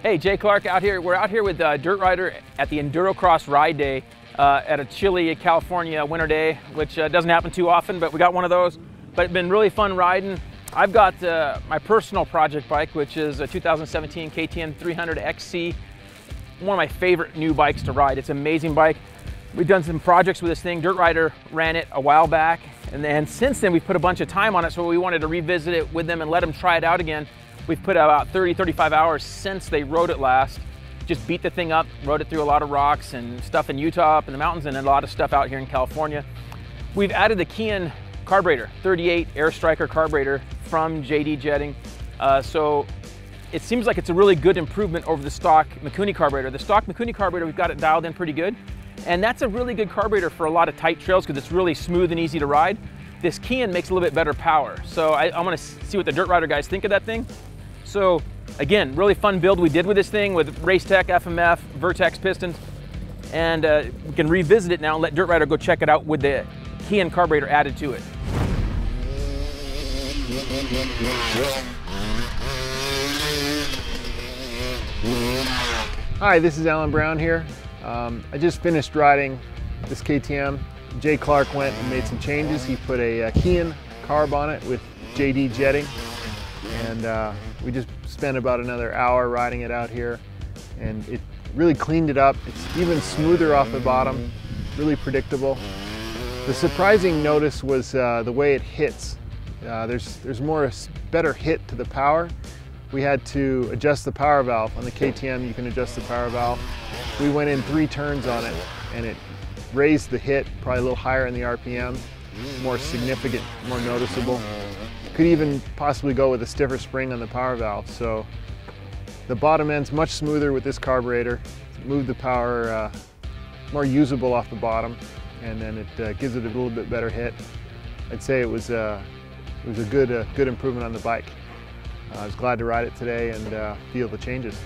Hey, Jay Clark out here. We're out here with Dirt Rider at the EnduroCross Ride Day at a chilly California winter day, which doesn't happen too often, but we got one of those. But it's been really fun riding. I've got my personal project bike, which is a 2017 KTM 300 XC. One of my favorite new bikes to ride. It's an amazing bike. We've done some projects with this thing. Dirt Rider ran it a while back, and then since then we've put a bunch of time on it, so we wanted to revisit it with them and let them try it out again. We've put about 30-35 hours since they rode it last. Just beat the thing up, rode it through a lot of rocks and stuff in Utah, up in the mountains, and a lot of stuff out here in California. We've added the Keihin carburetor, 38 Airstryker carburetor from JD Jetting. So it seems like it's a really good improvement over the stock Mikuni carburetor. The stock Mikuni carburetor, we've got it dialed in pretty good. And that's a really good carburetor for a lot of tight trails because it's really smooth and easy to ride. This Keihin makes a little bit better power. So I'm gonna see what the Dirt Rider guys think of that thing. So again, really fun build we did with this thing with Racetech, FMF, Vertex pistons. And we can revisit it now and let Dirt Rider go check it out with the Keihin carburetor added to it. Hi, this is Allan Brown here. I just finished riding this KTM. Jay Clark went and made some changes. He put a Keihin carb on it with JD Jetting, and we just spent about another hour riding it out here, and it really cleaned it up. It's even smoother off the bottom, really predictable. The surprising notice was the way it hits. There's more better hit to the power. We had to adjust the power valve. On the KTM, you can adjust the power valve. We went in 3 turns on it, and it raised the hit probably a little higher in the RPM, more significant, more noticeable. Could even possibly go with a stiffer spring on the power valve. So the bottom end's much smoother with this carburetor. Moved the power more usable off the bottom, and then it gives it a little bit better hit. I'd say it was a good improvement on the bike. I was glad to ride it today and feel the changes.